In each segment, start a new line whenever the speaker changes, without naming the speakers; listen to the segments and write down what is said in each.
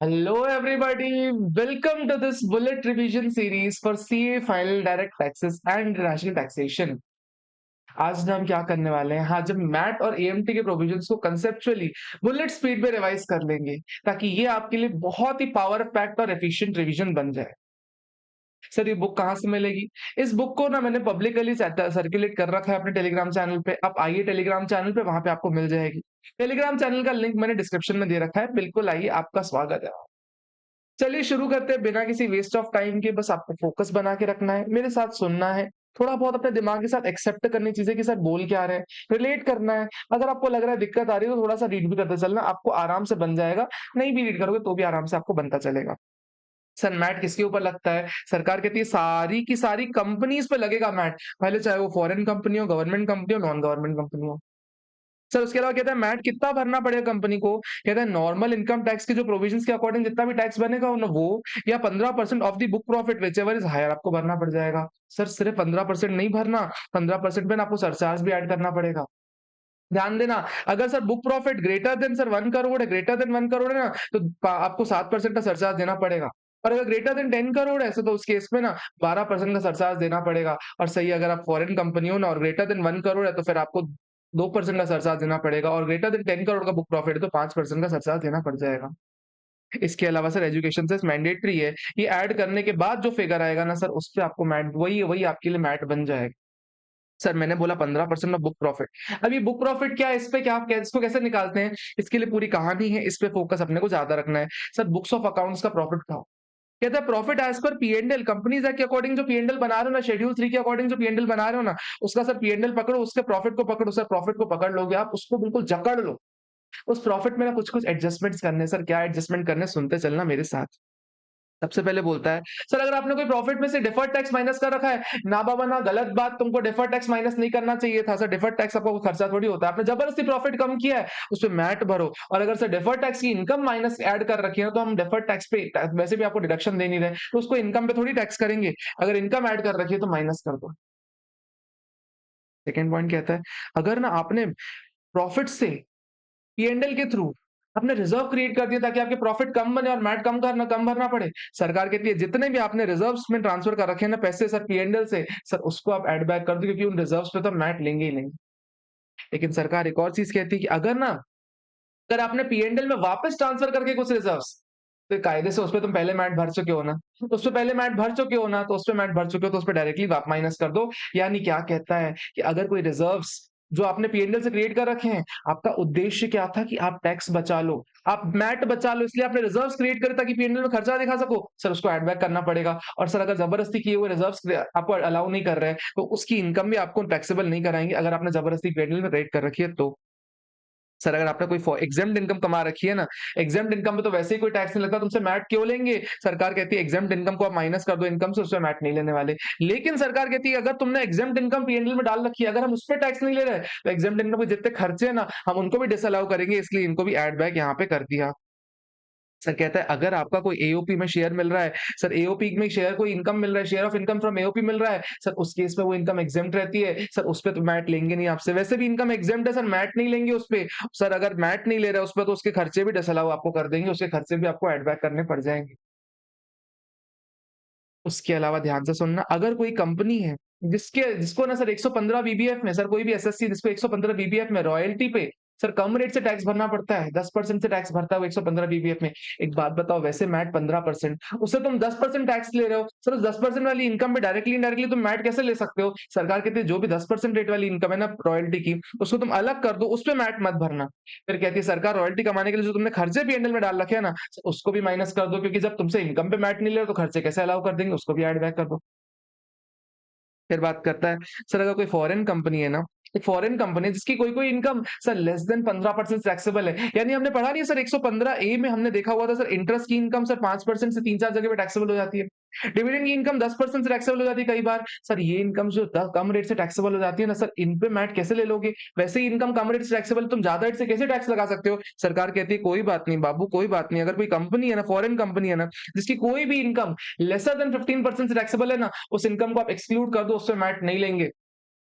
Hello, everybody. Welcome to this bullet revision series for CA Final Direct Taxes and International Taxation. आज ना हम क्या करने वाले हैं, हाँ, जब मैट और एएमटी के प्रोविजंस को कंसेप्चुअली बुलेट स्पीड में रिवाइज कर लेंगे ताकि ये आपके लिए बहुत ही पावर पैक्ड और एफिशिएंट रिवीजन बन जाए। सर ये बुक कहाँ से मिलेगी? इस बुक को ना मैंने पब्लिकली सर्कुलेट कर रखा है अपने टेलीग्राम चैनल पे। आप आइए टेलीग्राम चैनल पे, वहां पे आपको मिल जाएगी। टेलीग्राम चैनल का लिंक मैंने डिस्क्रिप्शन में दे रखा है, बिल्कुल आइए, आपका स्वागत है। चलिए शुरू करते हैं बिना किसी वेस्ट ऑफ टाइम के। बस आपको फोकस बना के रखना है, मेरे साथ सुनना है, थोड़ा बहुत अपने दिमाग के साथ एक्सेप्ट करनी चीजें कि सर बोल क्या रहे हैं, रिलेट करना है। अगर आपको लग रहा है दिक्कत आ रही है तो थोड़ा सा रीड भी करते चलना, आपको आराम से बन जाएगा। नहीं भी रीड करोगे तो भी आराम से आपको बनता चलेगा। सर मैट किसके ऊपर लगता है? सरकार कहती है सारी की सारी कंपनीज पे लगेगा मैट, पहले चाहे वो फॉरेन कंपनी हो, गवर्नमेंट कंपनी हो, नॉन गवर्नमेंट कंपनी हो। सर उसके अलावा कहता है मैट कितना भरना पड़ेगा कंपनी को? कहता है नॉर्मल इनकम टैक्स के जो प्रोविजंस के अकॉर्डिंग जितना भी टैक्स बनेगा ना वो, या 15% of the book profit whichever is higher आपको भरना पड़ जाएगा। सर सिर्फ 15% नहीं भरना, 15% पे ना आपको सरचार्ज भी ऐड करना पड़ेगा। ध्यान देना, अगर sir book profit greater than sir 1 crore है, ग्रेटर देन 1 करोड़ है ना, तो आपको 7% का सरचार्ज देना पड़ेगा। और अगर ग्रेटर देन 10 करोड़ है तो उस केस में ना 12% का सरचार्ज देना पड़ेगा। और सही, अगर आप फॉरेन कंपनी हो ना और ग्रेटर देन 1 करोड़ है तो फिर आपको 2% का सरचार्ज देना पड़ेगा, और ग्रेटर देन 10 करोड़ का बुक प्रॉफिट है तो 5% का सरचार्ज देना पड़ जाएगा। इसके अलावा सर एजुकेशन सेस मैंडेटरी है, ये ऐड करने के बाद जो फिगर आएगा ना सर, उस पे आपको मैट वही वही आपके लिए मैट बन जाएगा। सर मैंने बोला 15% ऑफ बुक प्रॉफिट। अब ये बुक प्रॉफिट क्या है, इस पे क्या आप इसको कैसे निकालते हैं, इसके लिए पूरी कहानी है, इस पे फोकस अपने को ज्यादा रखना है। सर बुक्स ऑफ अकाउंट्स का प्रॉफिट था, कहता है profit as per PNL, companies act के अकॉर्डिंग जो पीएनएल बना रहे हो ना, शेड्यूल 3 के अकॉर्डिंग जो पीएनएल बना रहे हो ना, उसका सर पीएनएल पकड़ो, उसके प्रॉफिट को पकड़ो। सर प्रॉफिट को पकड़ लोगे आप, उसको बिल्कुल जकड़ लो। उस प्रॉफिट में ना कुछ कुछ एडजस्टमेंट्स करने हैं। सर क्या एडजस्टमेंट करने, सुनते चलना मेरे साथ। सबसे पहले बोलता है, सर अगर आपने कोई प्रॉफिट में से डिफर्ड टैक्स माइनस कर रखा है, ना बाबा ना, गलत बात, तुमको डिफर्ड टैक्स माइनस नहीं करना चाहिए था। सर डिफर्ड टैक्स आपका कोई खर्चा थोड़ी होता है, आपने जबरदस्ती प्रॉफिट कम किया है, उस पे मैट भरो। और अगर सर डिफर्ड टैक्स की इनकम माइनस ऐड कर रखी है तो हम डिफर्ड टैक्स पे वैसे भी आपको डिडक्शन दे नहीं रहे, तो उसको इनकम पे थोड़ी टैक्स करेंगे। अगर इनकम ऐड कर रखी है तो माइनस कर दो। सेकेंड पॉइंट कहता है, अगर ना आपने प्रॉफिट से पीएनएल के थ्रू आपने रिजर्व क्रिएट कर दिया ताकि आपके प्रॉफिट कम बने और मैट कम भरना पड़े, सरकार कहती है जितने भी आपने रिजर्व्स में ट्रांसफर कर रखे हैं ना पैसे सर पीएनएल से, सर उसको आप ऐड बैक कर दो, क्योंकि उन रिजर्व्स पे तो मैट लेंगे ही नहीं। लेकिन सरकार एक और चीज कहती है कि अगर ना, अगर आपने पीएनएल में वापस ट्रांसफर करके कुछ रिजर्व्स, तो कायदे से उसपे तुम पहले मैट भर चुके हो ना, तो उसपे पहले मैट भर चुके हो ना, तो उसपे मैट भर चुके हो तो उसपे डायरेक्टली वाप माइनस कर दो। यानी क्या कहता है कि अगर कोई रिजर्व्स जो आपने पीएनएल से क्रिएट कर रखे हैं, आपका उद्देश्य क्या था कि आप टैक्स बचा लो, आप मैट बचा लो, इसलिए आपने रिजर्व्स क्रिएट करे ताकि पीएनएल में खर्चा दिखा सको, सर उसको एड बैक करना पड़ेगा। और सर अगर जबरदस्ती किए हुए रिजर्व्स आपको अलाउ नहीं कर रहे हैं तो उसकी इनकम भी आपको टैक्सेबल नहीं कराएंगे, अगर आपने जबरदस्ती पीएनएल में क्रिएट कर रखी है तो। सर अगर आपने कोई एग्जेम्प्ट इनकम कमा रखी है ना, एग्जेम्प्ट इनकम पे तो वैसे ही कोई टैक्स नहीं लगता, तुमसे मैट क्यों लेंगे? सरकार कहती है एग्जेम्प्ट इनकम को आप माइनस कर दो इनकम से, उसमें मैट नहीं लेने वाले। लेकिन सरकार कहती है अगर तुमने एग्जेम्प्ट इनकम पीएनएल में डाल रखी है, अगर हम उस पर टैक्स नहीं ले रहे तो एग्जेम्प्ट इनकम के जितने खर्चे हैं ना, हम उनको भी डिसअलाउ करेंगे, इसलिए इनको भी एड बैक यहाँ पे कर दिया। सर कहता है अगर आपका कोई एओपी में शेयर मिल रहा है, सर एओपी में शेयर कोई इनकम मिल रहा है, share of income from AOP मिल रहा है, सर उस केस में वो इनकम एग्जेम्प्ट रहती है, सर उस पे तो मैट लेंगे नहीं आपसे, वैसे भी इनकम एग्जेम्प्ट है सर, मैट नहीं लेंगे उस पे। सर अगर मैट नहीं ले रहा है उस पे तो उसके खर्चे भी डिसअलाउ आपको कर देंगे, उसके खर्चे भी आपको एड बैक करने पड़ जाएंगे। उसके अलावा ध्यान से सुनना, अगर कोई कंपनी है जिसको ना सर 115 बीबीएफ में, सर कोई भी एसएससी जिसको 115 बीबीएफ में रॉयल्टी पे सर कम रेट से टैक्स भरना पड़ता है, 10% से टैक्स भरता है वो 115 बीबीएफ में। एक बात बताओ, वैसे मैट 15%, उससे तुम 10% टैक्स ले रहे हो, सर उस 10% वाली इनकम पे डायरेक्टली इनडायरेक्टली तुम मैट कैसे ले सकते हो? सरकार कहती है जो भी 10% रेट वाली इनकम है ना रॉयल्टी की, उसको तुम अलग कर दो, उस पे मैट मत भरना। फिर कहती है सरकार रॉयल्टी कमाने के लिए जो तुमने खर्चे पीएनएल में डाल रखे हैं ना, उसको भी माइनस कर दो, क्योंकि जब तुमसे इनकम पे मैट नहीं ले रहे तो खर्चे कैसे अलाउ कर देंगे, उसको भी ऐड बैक कर दो। फिर बात करता है, सर अगर कोई फॉरेन कंपनी है ना, एक फॉरेन कंपनी है जिसकी कोई-कोई income sir less than 15% taxable है। यानी हमने पढ़ा नहीं है सर 115 ए में हमने देखा हुआ था सर, इंटरेस्ट की इनकम सर 5% से 3-4 जगह पे टैक्सेबल हो जाती है। डिविडेंड की इनकम 10% से टैक्सेबल हो जाती है कई बार। सर ये इनकम जो कम रेट से टैक्सेबल हो जाती है ना सर, इन पे मैट कैसे ले लोगे? वैसे ही इनकम कम रेट से टैक्सेबल, तुम ज्यादा रेट से कैसे टैक्स लगा सकते हो? सरकार कहती है कोई बात नहीं बाबू, कोई बात नहीं, अगर कोई कंपनी है ना, फॉरेन कंपनी है ना, जिसकी कोई भी इनकम लेसर देन 15% से टैक्सेबल है ना, उस इनकम को आप एक्सक्लूड कर दो, उससे मैट नहीं लेंगे।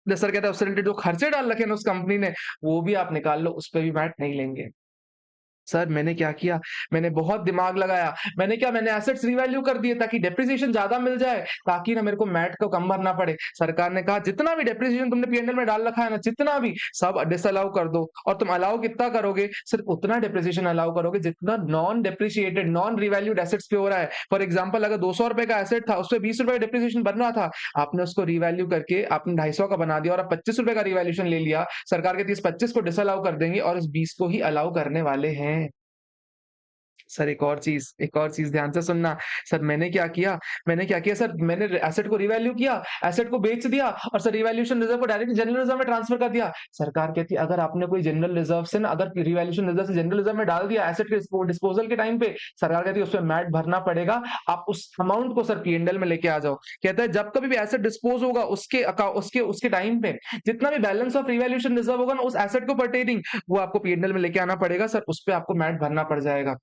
सर कहता है उससे रिलेटेड जो खर्चे डाल रखे हैं ना उस कंपनी ने, वो भी आप निकाल लो, उस पे भी मैट नहीं लेंगे। सर मैंने क्या किया, मैंने बहुत दिमाग लगाया, मैंने एसेट्स रिवैल्यू कर दिए ताकि डेप्रिसिएशन ज़्यादा मिल जाए, ताकि ना मेरे को मैट को कम भरना पड़े। सरकार ने कहा जितना भी डेप्रिसिएशन तुमने पी&एल में डाल रखा है ना, जितना भी सब डिसअलाउ कर दो और तुम अलाउ कितना करोगे, सिर्फ उतना डेप्रिसिएशन अलाउ करोगे जितना non depreciated, non revalued assets पे हो रहा है। फॉर एग्जांपल अगर ₹200 का एसेट था, उसपे ₹20 का डेप्रिसिएशन बन रहा था, आपने उसको रिवैल्यू करके आपने 250 का बना दिया और अब ₹25 का रिवैल्यूएशन ले लिया। सरकार कहती है इस 25 को डिसअलाउ कर देंगे और इस 20 को ही अलाउ करने वाले हैं। सर एक और चीज़ ध्यान से सुनना। सर मैंने क्या किया सर, मैंने एसेट को रिवैल्यू किया, एसेट को बेच दिया और सर रिवैल्यूएशन रिजर्व को डायरेक्ट जनरल रिजर्व में ट्रांसफर कर दिया। सरकार कहती है अगर आपने कोई जनरल रिजर्व से ना अगर रिवैल्यूएशन रिजर्व से जनरल रिजर्व में डाल दिया एसेट के डिस्पोजल के टाइम पे, सरकार कहती है उसमें मैट भरना पड़ेगा। आप उस अमाउंट को सर पी&एल में लेके आ जाओ। कहता है जब कभी भी एसेट डिस्पोज होगा उसके टाइम पे जितना भी बैलेंस ऑफ रिवैल्यूएशन रिजर्व होगा ना उस एसेट को पर्टेनिंग वो आपको पी&एल में लेके आना पड़ेगा सर, उस पे आपको मैट भरना पड़ जाएगा।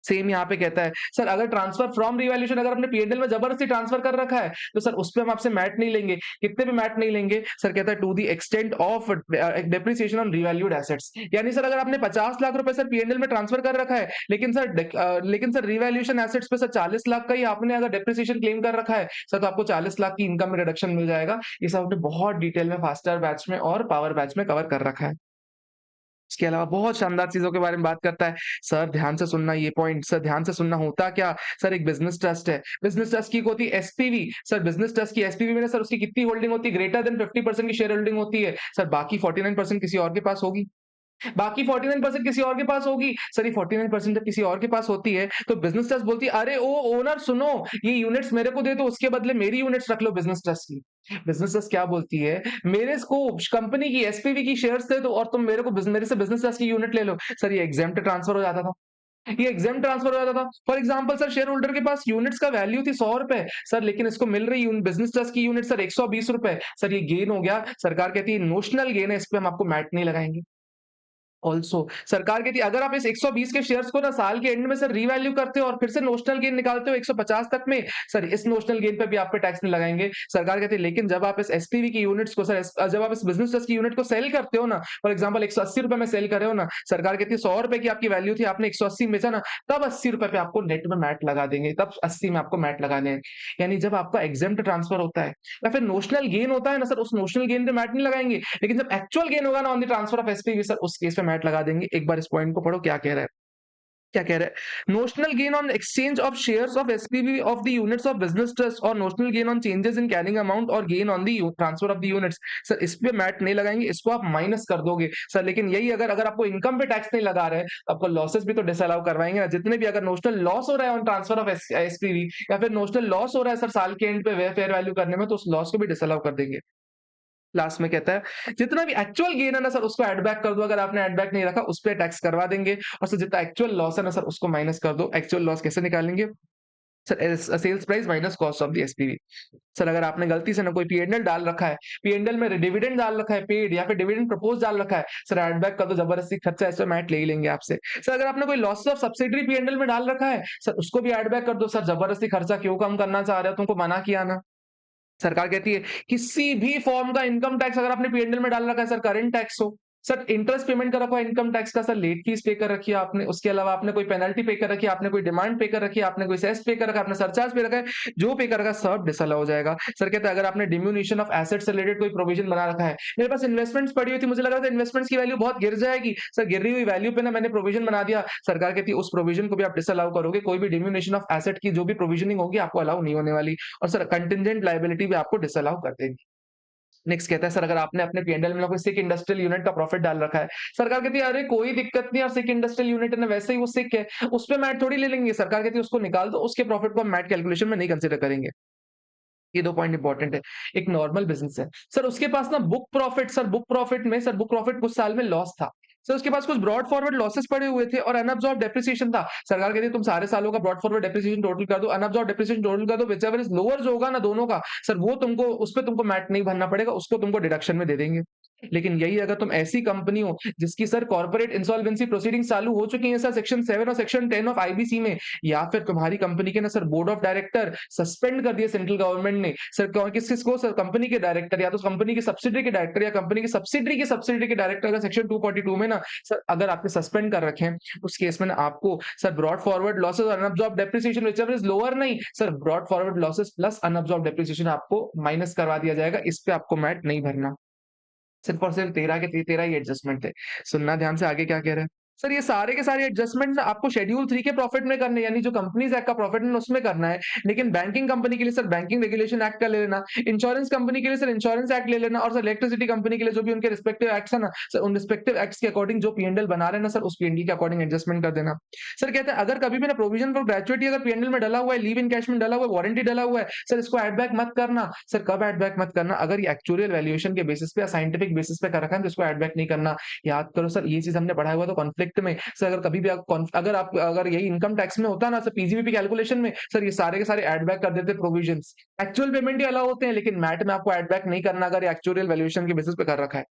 सेम यहाँ पे कहता है सर अगर ट्रांसफर फ्रॉम रिवैल्यूएशन अगर आपने पी&एल में जबरदस्ती ट्रांसफर कर रखा है तो सर उस पे हम आपसे मैट नहीं लेंगे। कितने भी मैट नहीं लेंगे। सर कहता है to the extent of depreciation on revalued assets. यानी सर अगर आपने 50 लाख रुपए सर पी&एल में ट्रांसफर कर रखा है लेकिन सर रिवैल्यूएशन एसेट्स पे सर 40 लाख का ही आपने अगर डेप्रिसिएशन क्लेम कर रखा है सर, तो आपको 40 लाख की इनकम में रिडक्शन मिल जाएगा। ये सब आपने बहुत डिटेल में फास्टर बैच में और पावर बैच में कवर कर रखा है। इसके अलावा बहुत शानदार चीज़ों के बारे में बात करता है। सर ध्यान से सुनना ये पॉइंट, सर ध्यान से सुनना होता क्या? सर एक बिज़नेस ट्रस्ट है। बिज़नेस ट्रस्ट की एक होती है एसपीवी। सर बिज़नेस ट्रस्ट की एसपीवी में ना सर उसकी कितनी होल्डिंग होती है? ग्रेटर देन 50% की शेयर होल्डिंग होती है। सर बाकी 49% किसी और के पास होगी। बाकी 49% किसी और के पास होगी। सर ये 49% जब किसी और के पास होती है, तो बिज़नेस ट्रस्ट बोलती है, "अरे ओ ओनर सुनो, ये यूनिट्स मेरे को दे दो, उसके बदले मेरी यूनिट्स रख लो बिज़नेस ट्रस्ट की।" बिज़नेस ट्रस्ट क्या बोलती है, "मेरे को कंपनी की एसपीवी की शेयर्स दे दो और तुम मेरे से बिज़नेस ट्रस्ट की यूनिट ले लो।" सर ये एग्जेम्प्ट ट्रांसफर हो जाता था। ये एग्जेम्प्ट ट्रांसफर हो जाता था। For example sir share holder के पास यूनिट्स का वैल्यू थी ₹100 सर, लेकिन इसको मिल रही बिज़नेस ट्रस्ट की यूनिट सर ₹120। सर ये गेन हो गया। सरकार कहती है नोशनल गेन है, इस पे हम आपको मैट नहीं लगाएँगे। ऑल्सो सरकार कहती है अगर आप इस 120 के शेयर्स को ना साल के एंड में सर रीवैल्यू करते हो और फिर से नोशनल गेन निकालते हो 150 तक में, सर इस नोशनल गेन पे भी आप पे टैक्स नहीं लगाएंगे। सरकार कहती है लेकिन जब आप इस एसपीवी की यूनिट्स को जब आप इस बिजनेस ट्रस्ट की यूनिट को सेल करते हो ना, फॉर एग्जांपल ₹180 में सेल कर रहे हो ना, सरकार कहती है ₹100 की आपकी वैल्यू थी, आपने 180 बेचा ना, तब ₹80 पे आपको नेट में मैट लगा देंगे, तब 80 में आपको मैट लगाने हैं। यानी जब आपका एग्जेम्प्ट ट्रांसफर होता है या फिर नोशनल गेन होता है ना सर, उस नोशनल गेन पे मैट नहीं लगाएंगे, लेकिन जब एक्चुअल गेन होगा ना on the transfer of SPV sir, उस केस पे मैट लगा देंगे। एक बार इस पॉइंट को पढ़ो क्या कह रहा है? Notional gain on exchange of shares of SPV of the units of business trust और notional gain on changes in carrying amount और gain on the transfer of the units. Sir इस पे मैट नहीं लगाएंगे, इसको आप माइनस कर दोगे सर, लेकिन यही अगर अगर आपको इनकम पे टैक्स नहीं लगा रहे तो आपको लॉसेस भी तो डिसअलाउ करवाएंगे ना। जितने भी अगर नोशनल लॉस हो रहा है ऑन ट्रांसफर ऑफ एसपीवी या फिर नोशनल लॉस हो रहा है सर साल के एंड पे फेयर वैल्यू करने में, तो उस लॉस को भी डिसअलाउ कर देंगे। लास्ट में कहता है जितना भी एक्चुअल गेन है ना सर, उसको ऐड बैक कर दो। अगर आपने ऐड बैक नहीं रखा उस पे टैक्स करवा देंगे, और सर जितना एक्चुअल लॉस है ना सर, उसको माइनस कर दो। एक्चुअल लॉस कैसे निकालेंगे? Sir sales price minus cost of the SPV. Sir अगर आपने गलती से ना कोई पी&एल डाल रखा है, पी&एल में डिविडेंड डाल रखा है पेड, या फिर डिविडेंड प्रपोज डाल रखा है, सर ऐड बैक कर दो, जबरदस्ती खर्चा ऐसे मैट ले ही लेंगे आपसे। सर अगर आपने कोई लॉस ऑफ सब्सिडरी पी&एल में डाल रखा है सर, उसको भी ऐड बैक कर दो। सर जबरदस्ती खर्चा क्यों कम करना चाह रहे हो, तुमको मना किया ना। सरकार कहती है किसी भी फॉर्म का इनकम टैक्स अगर आपने पी&एल में डाल रखा है, सर करंट टैक्स हो, सर इंटरेस्ट पेमेंट कर रखा है इनकम टैक्स का, सर लेट फीस पे कर रखी है आपने, उसके अलावा आपने कोई पेनल्टी पे कर रखी है, आपने कोई डिमांड पे कर रखी है, आपने कोई सेस पे कर रखा है, आपने सरचार्ज पे रखा है, जो पे कर रखा है सब डिसअलाउ हो जाएगा। सर कहते हैं अगर आपने डिम्यूनिशन ऑफ एसेट्स से रिलेटेड कोई प्रोविजन बना रखा है, मेरे पास इन्वेस्टमेंट्स पड़ी हुई थी, मुझे लग रहा था इन्वेस्टमेंट्स की वैल्यू बहुत गिर जाएगी, सर गिर रही हुई वैल्यू पे ना मैंने प्रोविजन बना दिया, सरकार कहती है उस प्रोविजन को भी आप डिसअलाउ करोगे। कोई भी डिम्यूनिशन ऑफ एसेट की जो भी प्रोविजनिंग होगी आपको अलाउ नहीं होने वाली, और सर कंटिजेंट लायबिलिटी भी आपको डिसअलाउ कर देंगे। नेक्स्ट कहता है सर अगर आपने अपने पी&एल में कोई सिक इंडस्ट्रियल यूनिट का प्रॉफिट डाल रखा है, सरकार कहती है अरे कोई दिक्कत नहीं, और सिक इंडस्ट्रियल यूनिट है ना, वैसे ही वो सिक है, उस पे मैट थोड़ी ले लेंगे। सरकार कहती है उसको निकाल दो, उसके प्रॉफिट को हम मैट कैलकुलेशन में नहीं कंसीडर करेंगे। ये 2 पॉइंट इंपॉर्टेंट है। एक नॉर्मल बिज़नेस है। सर उसके पास ना बुक प्रॉफिट कुछ साल में लॉस था। सर उसके पास कुछ ब्रॉड फॉरवर्ड लॉसेस पड़े हुए थे और अनअब्सॉर्ब्ड डेप्रिसिएशन था। सरकार कहती है तुम सारे सालों का ब्रॉड फॉरवर्ड डेप्रिसिएशन टोटल कर दो, अनअब्सॉर्ब्ड डेप्रिसिएशन टोटल कर दो, व्हिचएवर इज लोअर जो होगा ना दोनों का, सर वो तुमको उस पे तुमको मैट नहीं भरना पड़ेगा, उसको तुमको डिडक्शन में दे देंगे। लेकिन यही अगर तुम ऐसी कंपनी हो जिसकी सर कॉर्पोरेट इंसॉल्वेंसी प्रोसीडिंग्स चालू हो चुकी हैं सर सेक्शन 7 और सेक्शन 10 ऑफ आईबीसी में, या फिर तुम्हारी कंपनी के ना sir board of director suspend कर दिए सेंट्रल गवर्नमेंट ने, सर किस किसको सर कंपनी के डायरेक्टर या तो कंपनी की सब्सिडरी के डायरेक्टर या कंपनी की सब्सिडरी के डायरेक्टर अगर सेक्शन 242 में ना सर अगर आपके सस्पेंड कर रखे हैं, उस केस में ना आपको सर ब्रॉड फॉरवर्ड लॉसेस और unabsorbed depreciation whichever is lower नहीं sir brought forward losses plus unabsorbed depreciation आपको माइनस करवा दिया जाएगा। इस पे आपको मैट नहीं भरना। सिर्फ़ और सिर्फ़ 13 के 13 ही एडजस्टमेंट थे। सुनना ध्यान से आगे क्या कह रहा है। सर ये सारे के सारे एडजस्टमेंट ना आपको शेड्यूल 3 के प्रॉफिट में करने हैं, यानी जो कंपनीज़ एक्ट का प्रॉफिट है उसमें करना है। लेकिन बैंकिंग कंपनी के लिए सर बैंकिंग रेगुलेशन एक्ट का ले लेना, इंश्योरेंस कंपनी के लिए सर इंश्योरेंस एक्ट ले लेना और सर इलेक्ट्रिसिटी कंपनी के लिए जो भी उनके रिस्पेक्टिव एक्ट्स है ना, सर उन रिस्पेक्टिव एक्ट्स के अकॉर्डिंग जो पी&एल बना रहे हैं ना सर उस पी&एल के अकॉर्डिंग एडजस्टमेंट कर देना। सर कहते हैं अगर कभी भी ना प्रोविजन फॉर ग्रेच्युइटी अगर पी&एल में डला हुआ है, लीव एनकैशमेंट डला हुआ है, वारंटी डला हुआ है, सर इसको ऐड बैक मत करना। सर कब ऐड बैक मत करना? अगर ये एक्चुअल वैल्यूएशन के बेसिस पे या साइंटिफिक बेसिस पे कर रखा है तो इसको ऐड बैक नहीं करना। याद करो सर ये चीज़ हमने पढ़ा हुआ तो कॉन्फ्लिक्ट में सर अगर कभी भी अगर यही इनकम टैक्स में होता ना सर पीजीबीपी कैलकुलेशन में सर ये सारे के सारे ऐड बैक कर देते प्रोविजंस। एक्चुअल पेमेंट ही अलाउ होते हैं लेकिन मैट में आपको ऐड बैक नहीं करना अगर ये एक्चुअल वैल्यूएशन के बेसिस पे कर रखा है।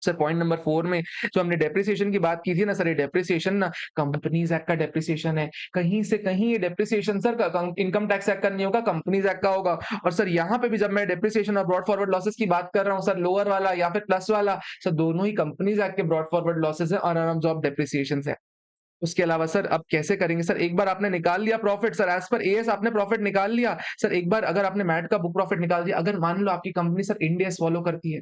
सर पॉइंट नंबर 4 में जो हमने डेप्रिसिएशन की बात की थी ना सर ये डेप्रिसिएशन ना कंपनीज एक्ट का डेप्रिसिएशन है। कहीं से कहीं ये depreciation sir income tax act का नहीं होगा, कंपनीज एक्ट का होगा। और सर यहाँ पे भी जब मैं डेप्रिसिएशन और ब्रॉड फॉरवर्ड लॉसेस की बात कर रहा हूँ सर लोअर वाला या फिर प्लस वाला, सर दोनों ही कंपनीज एक्ट के ब्रॉड फॉरवर्ड लॉसेस है और अनअब्सॉर्ब्ड डेप्रिसिएशन है। उसके अलावा सर अब कैसे करेंगे? सर एक बार आपने निकाल लिया profit sir as per as आपने प्रॉफिट निकाल लिया। सर एक बार अगर आपने मैट का बुक प्रॉफिट निकाल दिया, अगर मान लो आपकी company sir end S follow करती है।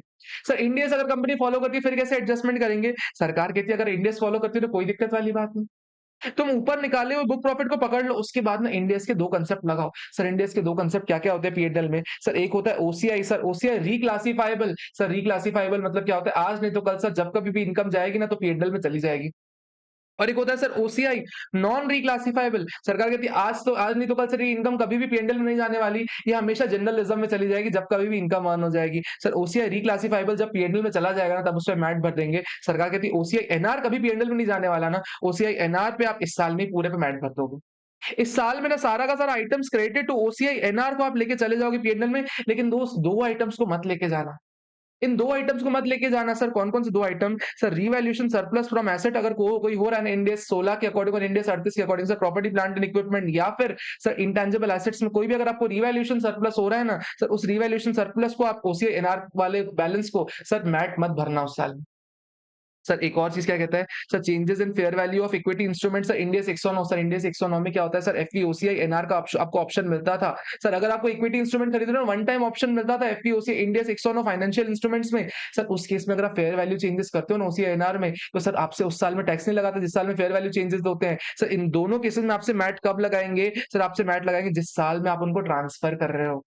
सर इंड एस अगर कंपनी फॉलो करती है फिर कैसे एडजस्टमेंट करेंगे? सरकार कहती है अगर इंड एस फॉलो करती है तो कोई दिक्कत वाली बात नहीं। तुम ऊपर निकाले हुए बुक प्रॉफिट को पकड़ लो, उसके बाद ना इंड एस के 2 कांसेप्ट लगाओ। सर इंड एस के 2 कांसेप्ट क्या-क्या होते हैं पी&एल में? सर एक होता है ओसीआई सर ओसीआई रिक्लासिफाएबल। सर रिक्लासिफाएबल मतलब क्या होता है? आज नहीं तो कल सर जब कभी भी इनकम जाएगी ना तो पी&एल में चली जाएगी। और एक होता है सर ओसीआई नॉन रिक्लासिफाइबल। सरकार कहती है आज नहीं तो कल सर ये इनकम कभी भी पी&एल में नहीं जाने वाली, ये हमेशा जनरल रिजर्व में चली जाएगी जब कभी भी इनकम अर्न हो जाएगी। सर ओसीआई रिक्लासिफाइबल जब पी&एल में चला जाएगा ना तब उसपे मैट भर देंगे। सरकार कहती है ओसीआई एनआर कभी पी&एल में नहीं जाने वाला ना, ओसीआई एनआर पे आप इस साल में पूरे पे मैट भर दोगे। इस साल में ना सारा का सारा items credited to OCI NR को आप लेके चले जाओगे पी&एल में, लेकिन दोस्त 2 आइटम्स को मत लेके जाना। इन 2 आइटम्स को मत लेके जाना सर कौन-कौन से 2 item? Sir revaluation surplus from asset अगर कोई हो रहा है ना इंड एस 16 के अकॉर्डिंग और इंड एस 38 के according sir property plant and equipment या फिर सर इंटेंजिबल एसेट्स में कोई भी अगर आपको रिवैल्यूएशन सरप्लस हो रहा है ना, सर उस रिवैल्यूएशन सरप्लस को आप ओसीआई एनआर वाले बैलेंस को सर मैट मत भरना उस साल में। सर एक और चीज़ क्या कहता है? Sir changes in fair value of equity instrument sir end S 109 sir end S 109 में क्या होता है सर एफवीओसीआई एनआर का आपको ऑप्शन मिलता था। सर अगर आपको इक्विटी इंस्ट्रूमेंट खरीदना है वन टाइम ऑप्शन मिलता था एफवीओसीआई इंड एस 109 फाइनेंशियल इंस्ट्रूमेंट्स में। सर उस केस में अगर आप फेयर वैल्यू चेंजेस करते हो ना ओसीआई एनआर में तो सर आपसे उस साल में टैक्स नहीं लगाता जिस साल में फेयर वैल्यू चेंजेस होते हैं। सर इन दोनों केसेस में आपसे मैट कब लगाएँगे? सर आपसे मैट लगाएँगे जिस साल में आप उनको ट्रांसफर कर रहे हो।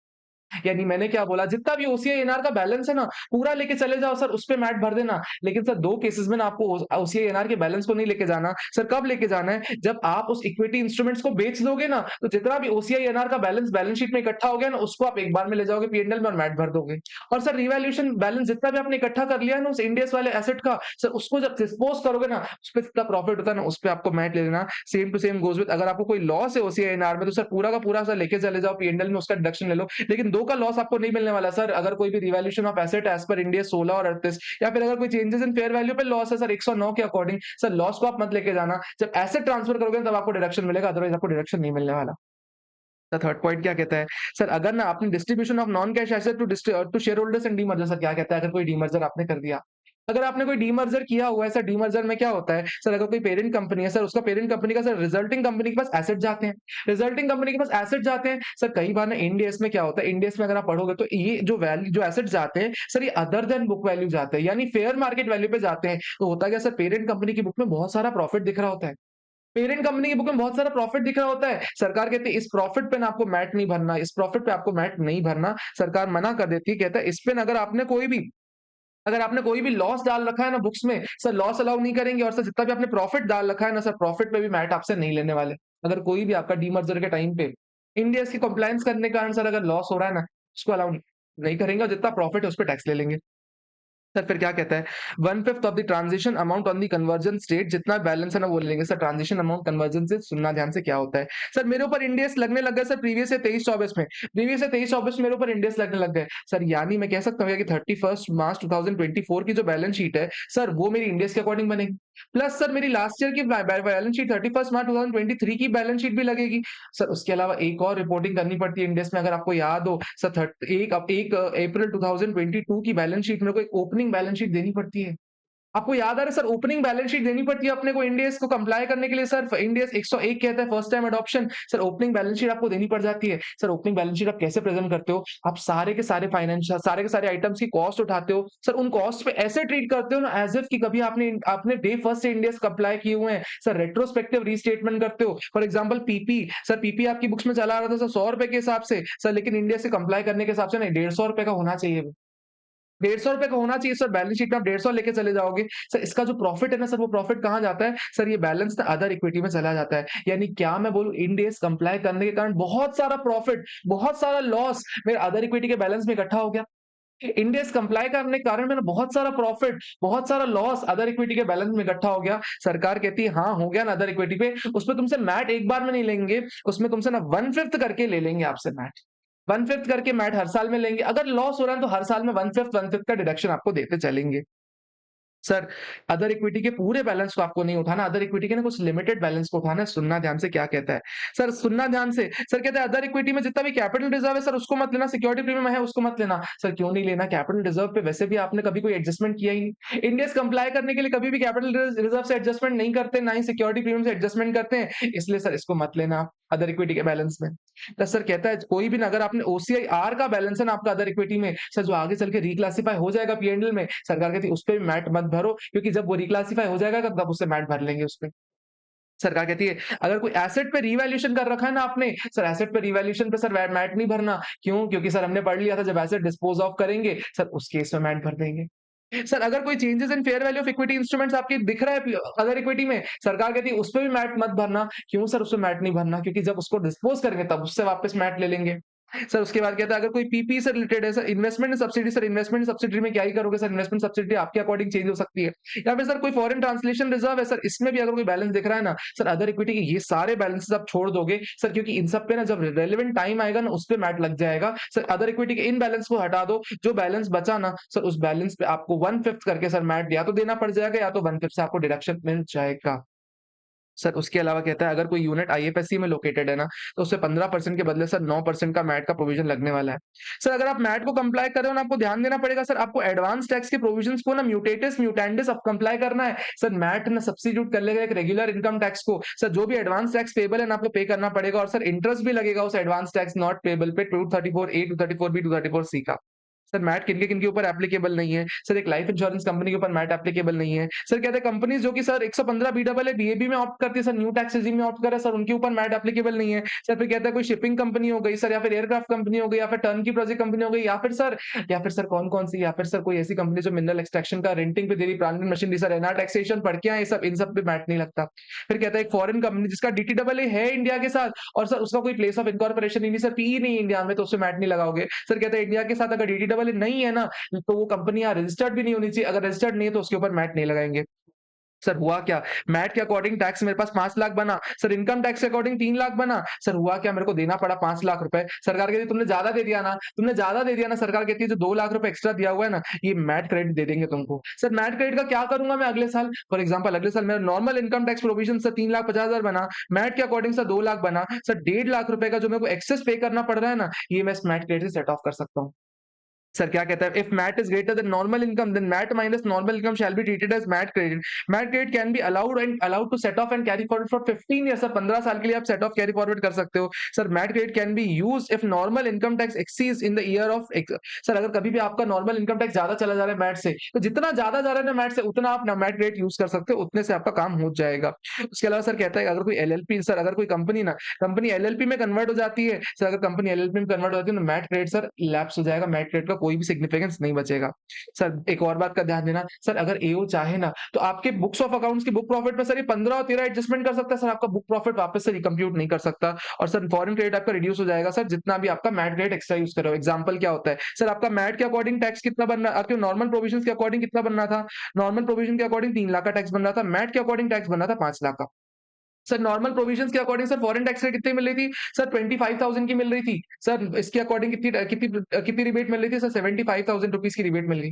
यानी मैंने क्या बोला जितना भी ओसीआई एनआर का बैलेंस है ना पूरा लेके चले जाओ सर उस पे मैट भर देना। लेकिन सर 2 केसेस में ना आपको ओसीआई एनआर के बैलेंस को नहीं लेके जाना। सर कब लेके जाना है? जब आप उस इक्विटी इंस्ट्रूमेंट्स को बेच दोगे ना तो जितना भी ओसीआई एनआर का बैलेंस शीट में इकट्ठा हो गया ना उसको आप एक बार में ले जाओगे पी&एल में और मैट भर दोगे। और सर रिवैल्यूएशन बैलेंस जितना भी आपने इकट्ठा कर लिया है ना उस इंड एस वाले एसेट का सर उसको जब डिस्पोज़ करोगे ना उसपे जितना प्रॉफिट होता है ना उस पे आपको मैट ले लेना। Same to same goes with अगर आपको कोई लॉस है ओसीआई एनआर में तो सर पूरा का पूरा सर लेके चले जाओ पी&एल में उसका डिडक्शन ले लो। लेकिन 2 का लॉस आपको नहीं मिलने वाला सर अगर कोई भी revaluation of asset as per end S 16 और 38 या फिर अगर कोई चेंजेस इन फेयर वैल्यू पे लॉस है सर 109 के अकॉर्डिंग सर लॉस को आप मत लेके जाना। जब एसेट ट्रांसफर करोगे तब आपको डिडक्शन मिलेगा अदरवाइज़ आपको डिडक्शन नहीं मिलने वाला। द थर्ड पॉइंट क्या कहता है? सर अगर ना आपने distribution of non cash asset to share holders and demerger sir क्या कहता है? अगर कोई डीमर्जर आपने कर दिया। अगर आपने कोई डीमर्जर किया हुआ है सर डीमर्जर में क्या होता है? सर अगर कोई पेरेंट कंपनी है सर उसका पेरेंट कंपनी का सर रिजल्टिंग कंपनी के पास एसेट जाते हैं। रिजल्टिंग कंपनी के पास एसेट जाते हैं। सर कई बार ना इंड एस में क्या होता है? इंड एस में अगर आप पढ़ोगे तो ये जो एसेट जाते हैं सर ये अदर देन बुक वैल्यू जाते हैं यानी फेयर मार्केट वैल्यू पे जाते हैं। तो होता क्या सर पेरेंट कंपनी की बुक में बहुत सारा प्रॉफिट दिख रहा होता है। पेरेंट कंपनी की बुक में बहुत सारा प्रॉफिट दिख रहा होता है। सरकार कहती है इस प्रॉफिट पे ना आपको मैट नहीं भरना, इस प्रॉफिट पे आपको मैट नहीं भरना। सरकार मना कर देती है, कहता है इस पे ना अगर आपने कोई भी लॉस डाल रखा है ना बुक्स में, सर लॉस अलाउ नहीं करेंगे और सर जितना भी आपने प्रॉफिट डाल रखा है ना सर प्रॉफिट पे भी मैट आपसे नहीं लेने वाले। अगर कोई भी आपका डीमर्जर के टाइम पे इंड एस की कंप्लायंस करने के कारण सर अगर लॉस हो रहा है ना, उसको अलाउ नहीं करेंगे और जितना प्रॉफिट है उस पे टैक्स ले लेंगे। सर फिर क्या कहता है, 1/5 of the transition amount on the conversion state, जितना बैलेंस है ना वो ले लेंगे। सर ट्रांज़िशन अमाउंट कन्वर्जन से सुनना ध्यान से क्या होता है। सर मेरे ऊपर इंड एस लगने लग गए सर प्रीवियस से 23-24 में। प्रीवियस से 23-24 में मेरे ऊपर इंड एस लगने लग गए। सर यानी मैं कह सकता हूँ कि 31st मार्च 2024 की जो बैलेंस शीट है, सर वो मेरी इंड एस के अकॉर्डिंग बनेगी। प्लस सर मेरी लास्ट ईयर की बैलेंस शीट 31st मार्च 2023 की बैलेंस शीट भी लगेगी। सर उसके अलावा एक और रिपोर्टिंग करनी पड़ती है इंड एस में, अगर आपको याद हो सर, एक अप्रैल 2022 की बैलेंस शीट मेरे को एक ओपनिंग बैलेंस शीट देनी पड़ती है। आपको याद आ रहा है सर, ओपनिंग बैलेंस शीट देनी पड़ती है अपने को इंड एस को कंप्लाई करने के लिए। सर इंड एस 101 कहता है first time adoption. Sir opening balance sheet आपको देनी पड़ जाती है। सर ओपनिंग बैलेंस शीट आप कैसे प्रेजेंट करते हो, आप सारे के सारे फाइनेंशियल, सारे के सारे आइटम्स की कॉस्ट उठाते हो। सर उन कॉस्ट पे ऐसे ट्रीट करते हो ना एज इफ कि कभी आपने आपने डे फर्स्ट से इंड एस कंप्लाई किए हुए हैं। सर रेट्रोस्पेक्टिव रीस्टेटमेंट करते हो। For example PP, sir PP आपकी बुक्स में चला आ रहा था सर 100 रुपए के हिसाब से सर, लेकिन इंड एस से कंप्लाई करने के हिसाब से नहीं, 150 रुपए का होना चाहिए वो। 150 रुपए का होना चाहिए सर, बैलेंस शीट में आप 150 लेके चले जाओगे। सर इसका जो प्रॉफिट है ना सर, वो प्रॉफिट कहाँ जाता है? सर ये बैलेंस ना अदर इक्विटी में चला जाता है। यानी क्या मैं बोलूँ, इंड एस कंप्लाई करने के कारण बहुत सारा प्रॉफिट, बहुत सारा लॉस मेरे अदर इक्विटी के बैलेंस में इकट्ठा हो गया। इंड एस कंप्लाई करने के कारण मेरा बहुत सारा प्रॉफिट, बहुत सारा लॉस अदर इक्विटी के बैलेंस में इकट्ठा हो गया। सरकार कहती है हाँ, हो गया ना अदर इक्विटी पे, उसपे तुमसे मैट एक बार में नहीं लेंगे, उसमें तुमसे ना 1/5 करके ले लेंगे आपसे मैट। 1/5 करके मैट हर साल में लेंगे। अगर लॉस हो रहा है तो हर साल में 1/5 का डिडक्शन आपको देते चलेंगे। सर अदर इक्विटी के पूरे बैलेंस को आपको नहीं उठाना, अदर इक्विटी के ना कुछ लिमिटेड बैलेंस को उठाना है। सुनना ध्यान से क्या कहता है। सर सुनना ध्यान से, सर कहता है अदर इक्विटी में जितना भी कैपिटल रिजर्व है सर उसको मत लेना, सिक्योरिटी प्रीमियम है उसको मत लेना। सर क्यों नहीं लेना? कैपिटल रिजर्व पे वैसे भी आपने कभी कोई एडजस्टमेंट किया ही नहीं। इंड एस कंप्लाई करने के लिए कभी भी कैपिटल रिजर्व से एडजस्टमेंट नहीं करते, ना ही सिक्योरिटी प्रीमियम से एडजस्टमेंट करते हैं, इसलिए सर इसको मत लेना आप अदर इक्विटी के बैलेंस में। तो सर कहता है कोई भी ना, अगर आपने ओसीआई आर का बैलेंस है ना आपका अदर इक्विटी में सर, जो आगे चल के रिक्लासिफाई हो जाएगा पीएनएल में, सरकार कहती है उस पे भी मैट मत भरो, क्योंकि जब वो रिक्लासिफाई हो जाएगा तब उससे मैट भर लेंगे उसपे। सरकार कहती है अगर कोई एसेट पे रिवैल्यूएशन कर रखा है ना आपने, सर एसेट पे रिवैल्यूएशन पे सर मैट नहीं भरना। क्यों? क्योंकि सर हमने पढ़ लिया था जब एसेट डिस्पोज ऑफ करेंगे सर उस केस में मैट भर देंगे। सर अगर कोई changes in fair value of equity instruments आपके दिख रहा है अदर इक्विटी में, सरकार कहती है उस पे भी मैट मत भरना। क्यों सर उसपे मैट नहीं भरना? क्योंकि जब उसको डिस्पोज करेंगे तब उससे वापस मैट ले लेंगे। सर उसके बाद कहता है अगर कोई पीपी से रिलेटेड है, sir investment subsidy, sir investment subsidy में क्या ही करोगे सर, इन्वेस्टमेंट सब्सिडी आपके अकॉर्डिंग चेंज हो सकती है। या फिर सर कोई फॉरेन ट्रांसलेशन रिजर्व है सर, इसमें भी अगर कोई बैलेंस दिख रहा है ना सर, अदर इक्विटी के ये सारे बैलेंसेस आप छोड़ दोगे सर, क्योंकि इन सब पे ना जब रेलेवेंट टाइम आएगा ना उस पे मैट लग जाएगा। सर अदर इक्विटी के इन बैलेंस को हटा दो, जो बैलेंस बचा ना सर उस बैलेंस पे आपको 1/5 करके सर मैट या तो देना पड़ जाएगा या तो 1/5 से आपको डिडक्शन मिल जाएगा। सर उसके अलावा कहता है अगर कोई यूनिट आईएफएससी में लोकेटेड है ना, तो उससे 15% के बदले सर 9% का मैट का प्रोविजन लगने वाला है। सर अगर आप मैट को कंप्लाई कर रहे हो ना, आपको ध्यान देना पड़ेगा सर, आपको एडवांस टैक्स के प्रोविजंस को ना म्यूटेटिस म्यूटेंडिस अब कंप्लाई करना है। सर मैट ना सब्स्टिट्यूट कर लेगा एक रेगुलर इनकम टैक्स को। सर जो भी एडवांस टैक्स पेबल है ना आपको पे करना पड़ेगा, और सर इंटरेस्ट भी लगेगा उस एडवांस टैक्स नॉट पेबल पे 234A 234B 234C का। सर मैट किनके-किनके ऊपर एप्लीकेबल नहीं है। सर एक लाइफ इंश्योरेंस कंपनी के ऊपर मैट एप्लीकेबल नहीं है। सर कहते हैं कंपनीज़ जो कि सर 115 बीएए बीएबी में ऑप्ट करती है, सर न्यू टैक्स रेज़ीम में ऑप्ट कर रहा है सर, उनके ऊपर मैट एप्लीकेबल नहीं है। सर फिर कहता है कोई शिपिंग कंपनी हो गई सर, या फिर एयरक्राफ्ट कंपनी हो गई, या फिर टर्नकी प्रोजेक्ट कंपनी हो गई, या फिर सर कौन-कौन सी, या फिर सर कोई ऐसी कंपनी जो मिनरल एक्सट्रैक्शन का रेंटिंग पे दे रही plant and machinery, sir NR taxation पढ़ के आए, ये सब इन सब पे मैट नहीं लगता। फिर कहता है एक फॉरेन कंपनी जिसका डीटीएए है इंडिया के साथ, और सर उसका कोई प्लेस ऑफ इनकॉर्पोरेशन ही नहीं, सर पीई नहीं है इंडिया में, तो उससे मैट नहीं लगाओगे। सर कहता है इंडिया के साथ अगर डीटीएए नहीं है ना, तो वो कंपनी यहाँ रजिस्टर्ड भी नहीं होनी चाहिए, अगर रजिस्टर्ड नहीं है तो उसके ऊपर मैट नहीं लगाएँगे। सर हुआ क्या? मैट के अकॉर्डिंग टैक्स मेरे पास 5 लाख बना, सर इनकम टैक्स के अकॉर्डिंग 3 लाख बना, सर हुआ क्या, मेरे को देना पड़ा 5 लाख रुपए। सरकार कहती है तुमने ज़्यादा दे दिया ना, तुमने ज़्यादा दे दिया ना, सरकार कहती है जो 2 लाख रुपए एक्स्ट्रा दिया हुआ है ना, ये मैट क्रेडिट दे देंगे तुमको। सर मैट क्रेडिट का क्या करूँगा मैं अगले साल? फॉर एग्जांपल अगले साल मेरा normal income tax provision sir 3,50,000 बना, मैट के अकॉर्डिंग सर 2 लाख बना, सर 1.5 लाख रुपए का जो मेरे को एक्सेस पे करना पड़ रहा है ना, ये मैं इस मैट क्रेडिट से सेट ऑफ कर सकता हूँ। सर क्या कहता है, if MAT is greater than normal income then MAT minus normal income shall be treated as MAT credit. MAT credit can be allowed to set off and carry forward for 15 years. Sir 15 साल के लिए आप set of carry forward कर सकते हो। Sir MAT credit can be use if normal income tax exceeds in the year of. Sir अगर कभी भी आपका नॉर्मल इनकम टैक्स ज्यादा चला जा रहा है मैट से, तो जितना ज्यादा जा रहा है ना मैट से, उतना आप मैट क्रेडिट यूज कर सकते हो, उतने से आपका काम हो जाएगा। उसके अलावा सर कहता है अगर कोई एलएलपी, सर अगर कोई कंपनी एलएलपी में कन्वर्ट हो जाती है, सर अगर कंपनी एलएलपी में कन्वर्ट हो जाती है तो मैट क्रेडिट सर लैप्स हो जाएगा, मैट क्रेडिट का कोई भी सिग्निफिकेंस नहीं बचेगा। सर एक और बात का ध्यान देना, सर अगर एओ चाहे ना तो आपके बुक्स ऑफ अकाउंट्स की बुक प्रॉफिट में सर ये 15 और 13 एडजस्टमेंट कर सकता है, सर आपका बुक प्रॉफिट वापस से रिकम्प्यूट नहीं कर सकता। और सर फॉरेन क्रेडिट आपका रिड्यूस हो जाएगा सर, जितना भी आपका मैट क्रेडिट एक्स्ट्रा यूज कर रहे हो। एग्जांपल क्या होता है सर, आपका मैट के अकॉर्डिंग टैक्स कितना बन रहा, आपके नॉर्मल प्रोविजंस के अकॉर्डिंग कितना बन रहा था? नॉर्मल प्रोविजन के अकॉर्डिंग 3 लाख का टैक्स बन रहा था, मैट के अकॉर्डिंग टैक्स बन रहा था 5 लाख का। सर नॉर्मल प्रोविजंस के according sir foreign tax rate कितनी मिल रही थी? सर 25,000 की मिल रही थी। सर इसके अकॉर्डिंग कितनी कितनी कितनी रिबेट मिल रही थी? सर 75,000 रुपीज़ की रिबेट मिल गई।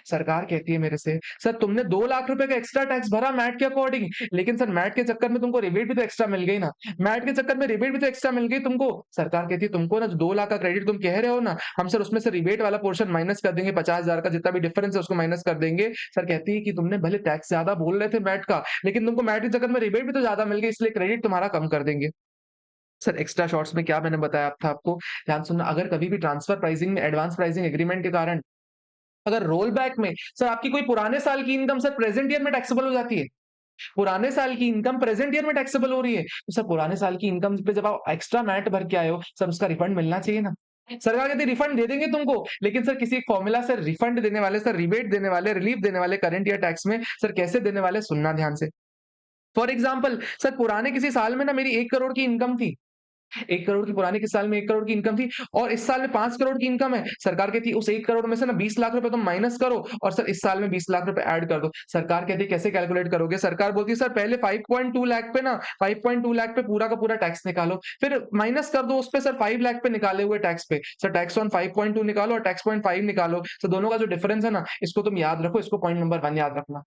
सरकार कहती है मेरे से, "सर तुमने 2 लाख रुपए का एक्स्ट्रा टैक्स भरा मैट के अकॉर्डिंग, लेकिन सर मैट के चक्कर में तुमको रिबेट भी तो एक्स्ट्रा मिल गई ना। मैट के चक्कर में रिबेट भी तो एक्स्ट्रा मिल गई तुमको।" सरकार कहती है, "तुमको ना जो 2 लाख का क्रेडिट तुम कह रहे हो ना, हम सर उसमें से रिबेट वाला पोर्शन माइनस कर देंगे, 50,000 का जितना भी डिफरेंस है उसको माइनस कर देंगे।" सर कहती है कि तुमने भले टैक्स ज़्यादा बोल रहे थे मैट का, लेकिन तुमको मैट के चक्कर में रिबेट भी तो ज़्यादा मिल गई, इसलिए क्रेडिट तुम्हारा कम कर देंगे। सर एक्स्ट्रा शॉर्ट्स में क्या मैंने बताया था आपको, ध्यान सुनना। अगर कभी भी ट्रांसफर प्राइसिंग में एडवांस प्राइसिंग एग्रीमेंट के कारण अगर रोल बैक में सर आपकी कोई पुराने साल की इनकम सर प्रेजेंट ईयर में टैक्सेबल हो जाती है। पुराने साल की इनकम प्रेजेंट ईयर में टैक्सेबल हो रही है। तो सर पुराने साल की इनकम पे जब आप एक्स्ट्रा मैट भर के आए हो, सर उसका रिफंड मिलना चाहिए ना। सरकार कहती है रिफंड दे देंगे तुमको, लेकिन सर किसी एक फॉर्मूला से रिफंड देने वाले, सर रिबेट देने वाले, रिलीफ देने वाले करंट ईयर टैक्स में सर कैसे देने वाले सुनना ध्यान से। फॉर एग्जाम्पल सर पुराने किसी साल में ना मेरी 1 करोड़ की इनकम थी। 1 करोड़ की पुराने के साल में 1 करोड़ की इनकम थी और इस साल में 5 करोड़ की इनकम है। सरकार कहती है उस 1 करोड़ में से ना 20 लाख रुपए तुम माइनस करो और सर इस साल में 20 लाख रुपए ऐड कर दो। सरकार कहती है कैसे कैलकुलेट करोगे? सरकार बोलती है सर पहले 5.2 लाख पे ना 5.2 लाख पे पूरा का पूरा टैक्स निकालो, फिर माइनस कर दो उसपे सर 5 लाख पे निकाले हुए टैक्स पे। सर टैक्स ऑन 5.2 निकालो और टैक्स पॉइंट 5 निकालो। तो दोनों का जो डिफरेंस है ना, इसको तुम याद रखो, इसको पॉइंट नंबर 1 याद रखना।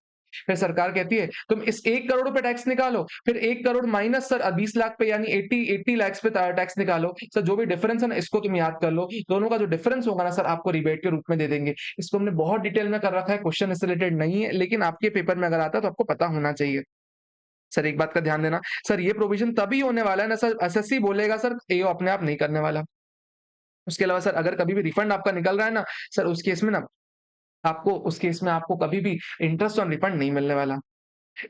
फिर सरकार कहती है तुम इस 1 करोड़ पे टैक्स निकालो, फिर 1 करोड़ माइनस सर 20 लाख पे यानी 80 लाख पे टैक्स निकालो। सर जो भी डिफरेंस है ना इसको तुम याद कर लो। दोनों का जो डिफरेंस होगा ना सर आपको रिबेट के रूप में दे देंगे। इसको हमने बहुत डिटेल में कर रखा है, क्वेश्चन इससे रिलेटेड नहीं है, लेकिन आपके पेपर में अगर आता है तो आपको पता होना चाहिए। सर एक बात का ध्यान देना, सर ये प्रोविजन तभी होने वाला है ना सर, एसएससी बोलेगा सर, एओ अपने आप नहीं करने वाला। उसके अलावा सर अगर कभी भी रिफंड आपका निकल रहा है ना, सर उस केस में ना आपको उस केस में आपको कभी भी इंटरेस्ट ऑन रिफंड नहीं मिलने वाला।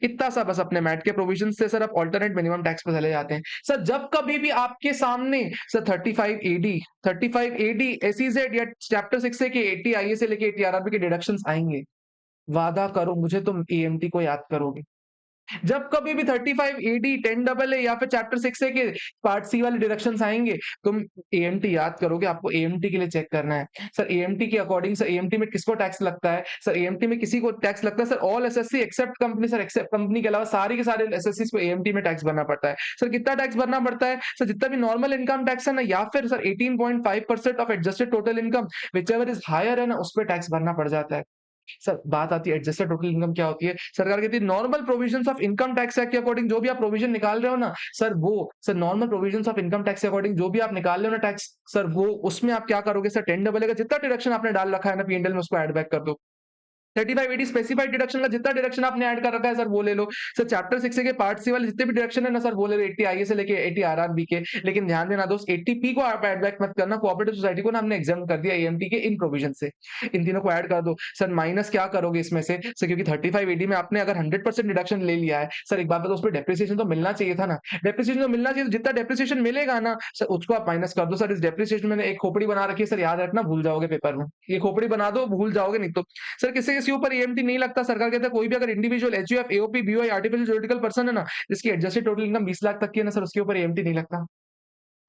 इतना सा बस अपने मैट के प्रोविजन से सर आप अल्टरनेट मिनिमम टैक्स पे चले जाते हैं। सर जब कभी भी आपके सामने सर 35 एडी एसीजेड या चैप्टर 6 से के 80 आईए से लेके 80 आरआरबी के डिडक्शंस आएँगे, वादा करो मुझे तुम एएमटी को याद करोगे। जब कभी भी 35 एडी 10 डबल ए या फिर चैप्टर 6 ए के पार्ट सी वाले डिडक्शंस आएँगे, तुम एएमटी याद करोगे, आपको एएमटी के लिए चेक करना है। सर एएमटी के अकॉर्डिंग सर एएमटी में किसको टैक्स लगता है? सर एएमटी में किसी को टैक्स लगता है sir all SSC except company, sir except company के अलावा सारी के सारे एसएससीज़ को एएमटी में टैक्स भरना पड़ता है। सर कितना टैक्स भरना पड़ता है? सर जितना भी नॉर्मल इनकम टैक्स है ना या फिर sir 18.5% of adjusted total income whichever is higher है ना, उस पे टैक्स भरना पड़ जाता है। सर बात आती है एडजस्टेड टोटल इनकम क्या होती है? सरकार कहती है normal provisions of income tax act के अकॉर्डिंग जो भी आप प्रोविजन निकाल रहे हो ना, सर वो sir normal provisions of income tax के अकॉर्डिंग जो भी आप निकाल रहे हो ना टैक्स, सर वो उसमें आप क्या करोगे सर 10 डबल ए का जितना डिडक्शन आपने डाल रखा है ना पी&एल में उसको ऐड बैक कर दो। 3580 स्पेसिफाइड डिडक्शन का जितना डिडक्शन आपने ऐड कर रखा है सर वो ले लो। सर चैप्टर 6 के पार्ट सी वाले जितने भी डिडक्शन है ना सर वो ले लो 80 आईए से लेके 80 आरआरबी के। लेकिन ध्यान देना दोस्त 80 पी को आप ऐड बैक मत करना, कोऑपरेटिव सोसाइटी को ना हमने एग्जाम्प्ट कर दिया एएमटी के इन प्रोविजन से। इन तीनों को ऐड कर दो। सर माइनस क्या करोगे इसमें से? सर क्योंकि 3580 में आपने अगर 100% डिडक्शन ले लिया है, सर एक बात बताओ उसपे डेप्रिसिएशन तो मिलना चाहिए था ना। डेप्रिसिएशन तो मिलना चाहिए, तो जितना डेप्रिसिएशन मिलेगा ना सर उसको आप माइनस कर दो। सर इस डेप्रिसिएशन में मैंने एक खोपड़ी बना रखी है सर, याद रखना भूल जाओगे पेपर में। ये खोपड़ी बना दो भूल जाओगे नहीं तो। सर किसी-किसी ऊपर ईएमटी नहीं लगता, सरकार कहता है कोई भी अगर individual HUF, AOP, BOI artificial juridical person है ना, जिसकी एडजस्टेड टोटल इनकम 20 लाख तक की है ना सर, उसके ऊपर ईएमटी नहीं लगता।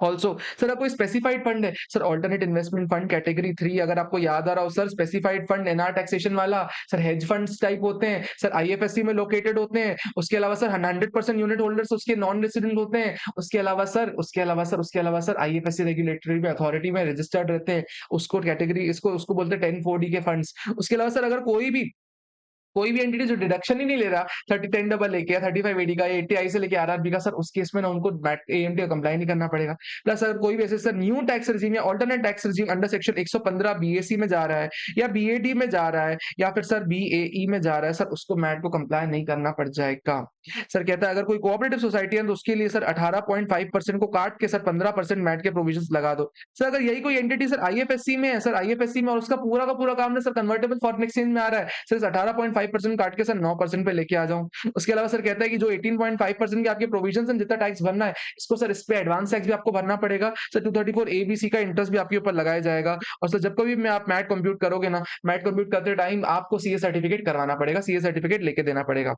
ऑल्सो सर कोई स्पेसिफाइड फंड है sir, alternate investment fund category 3 अगर आपको याद आ रहा हो sir, specified fund NR taxation वाला, सर हेज फंड्स टाइप होते हैं, सर आईएफएससी में लोकेटेड होते हैं। उसके अलावा सर 100% यूनिट होल्डर्स उसके नॉन रेजिडेंट होते हैं। उसके अलावा सर आईएफएससी रेगुलेटरी में अथॉरिटी में रजिस्टर्ड रहते हैं। उसको कैटेगरी इसको उसको बोलते हैं 10(4)D के फंड्स। उसके अलावा सर अगर कोई भी एंटिटी जो डिडक्शन ही नहीं ले रहा 10 डबल ए के या 3580 का या 80 आई से लेके आरआरबी का, सर उस केस में ना उनको एएमटी का कंप्लाई नहीं करना पड़ेगा। प्लस अगर कोई भी ऐसे सर न्यू टैक्स रेजिम या alternate tax regime under section 115 BAC में जा रहा है या बीएडी में जा रहा है या फिर सर बीएई में जा रहा है, सर उसको मैट को कंप्लाई नहीं करना पड़ जाएगा। सर कहता है अगर कोई कोऑपरेटिव सोसाइटी है तो उसके लिए सर 18.5% को काट के सर 15% मैट के प्रोविजंस लगा दो। सर अगर यही कोई एंटिटी सर आईएफएससी में है, सर आईएफएससी में और उसका पूरा का पूरा काम ना सर कन्वर्टेबल फॉरेन एक्सचेंज में आ रहा है, सर इस 18.5 18.5% काट के सर 9% पे लेके आ जाऊँ। उसके अलावा सर कहता है कि जो 18.5% के आपके प्रोविजंस हैं, जितना टैक्स भरना है, इसको सर इस पे एडवांस टैक्स भी आपको भरना पड़ेगा। सर 234 एबीसी का इंटरेस्ट भी आपके ऊपर लगाया जाएगा और सर जब कभी भी आप मैट कंप्यूट करोगे ना, मैट कंप्यूट करते टाइम आपको सीए सर्टिफिकेट करवाना पड़ेगा, सीए सर्टिफिकेट लेके देना पड़ेगा।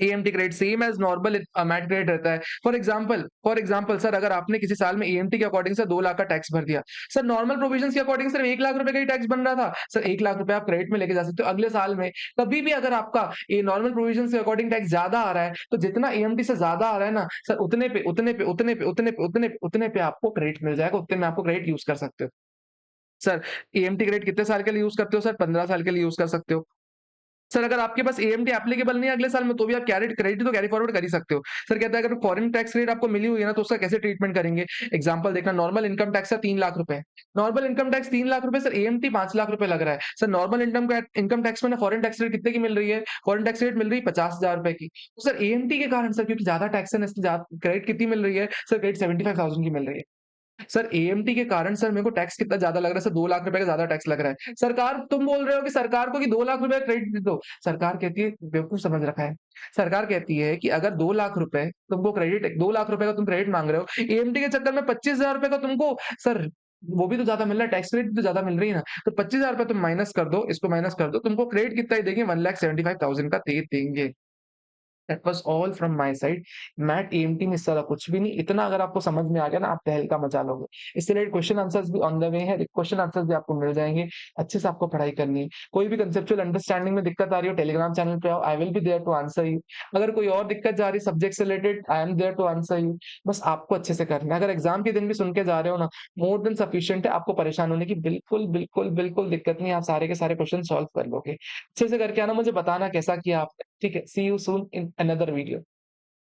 AMT grade same as normal MAT grade रहता है। फॉर एग्जांपल सर अगर आपने किसी साल में एएमटी के अकॉर्डिंग से 2 लाख का टैक्स भर दिया। सर नॉर्मल प्रोविजंस के अकॉर्डिंग सिर्फ 1 लाख रुपए का ही टैक्स बन रहा था। सर 1 लाख रुपए आप क्रेडिट में लेके जा सकते हो। अगले साल में कभी भी अगर आपका ये नॉर्मल प्रोविजंस के अकॉर्डिंग टैक्स ज़्यादा आ रहा है, तो जितना एएमटी से ज़्यादा आ रहा है ना, सर उतने पे आपको क्रेडिट मिल जाएगा, उतने में आपको क्रेडिट यूज़ कर सकते हो। सर एएमटी क्रेडिट कितने साल के लिए यूज़ करते हो सर? 15 साल के लिए यूज़ कर सकते हो। सर अगर आपके पास एएमटी एप्लीकेबल नहीं है अगले साल में तो भी आप कैरेट क्रेडिट तो कैरी फॉरवर्ड कर ही सकते हो। सर कहता है अगर फॉरेन टैक्स रेट आपको मिली हुई है ना तो उसका कैसे ट्रीटमेंट करेंगे? एग्जांपल देखना नॉर्मल इनकम टैक्स है 3 लाख रुपए। नॉर्मल इनकम टैक्स 3 लाख रुपए सर एएमटी 5 लाख रुपए लग रहा है। सर नॉर्मल इनकम टैक्स में ना फॉरेन टैक्स रेट कितने की मिल रही है? फॉरेन टैक्स रेट मिल रही है 50,000 रुपए की। तो सर एएमटी के कारण सर क्योंकि ज़्यादा टैक्स है ना इसलिए क्रेडिट कितनी मिल रही है? सर क्रेडिट 75,000 की मिल रही है। सर एएमटी के कारण सर मेरे को टैक्स कितना ज़्यादा लग रहा है सर 2 लाख रुपए का ज़्यादा टैक्स लग रहा है। सरकार तुम बोल रहे हो कि सरकार को कि 2 लाख रुपए क्रेडिट दे दो। सरकार कहती है बेवकूफ़ समझ रखा है। सरकार कहती है कि अगर 2 लाख रुपए तुमको क्रेडिट 2 लाख रुपए का तुम क्रेडिट माँग रहे हो, एएमटी के चक्कर में 25,000 रुपए का तुमको सर वो भी तो ज़्यादा मिल रहा है, टैक्स क्रेडिट तो ज़्यादा मिल रही है ना। तो 25,000 रुपए तुम माइनस कर दो, इसको माइनस कर दो, तुमको क्रेडिट कितना ही देंगे 1,75,000 का दे देंगे। That was all from my side. MAT AMT में इस तरह कुछ भी नहीं, इतना अगर आपको समझ में आ गया ना, आप तहलका मचा लोगे। इससे रिलेटेड क्वेश्चन आंसर्स भी ऑन द वे है, क्वेश्चन आंसर्स भी आपको मिल जाएँगे। अच्छे से आपको पढ़ाई करनी है। कोई भी कंसेप्चुअल अंडरस्टैंडिंग में दिक्कत आ रही हो, टेलीग्राम चैनल पे आओ, I will be there to answer you. अगर कोई और दिक्कत जा रही है सब्जेक्ट से related, I am there to answer you. बस आपको अच्छे से करना है। अगर एग्ज़ाम के दिन भी सुन के जा रहे हो ना, मोर देन सफिशिएंट है, आपको परेशान होने की बिल्कुल दिक्कत नहीं है, आप सारे के सारे क्वेश्चन सॉल्व कर लोगे। अच्छे से करके आना, मुझे बताना कैसा किया आपने। ठीक है? See you soon in another video.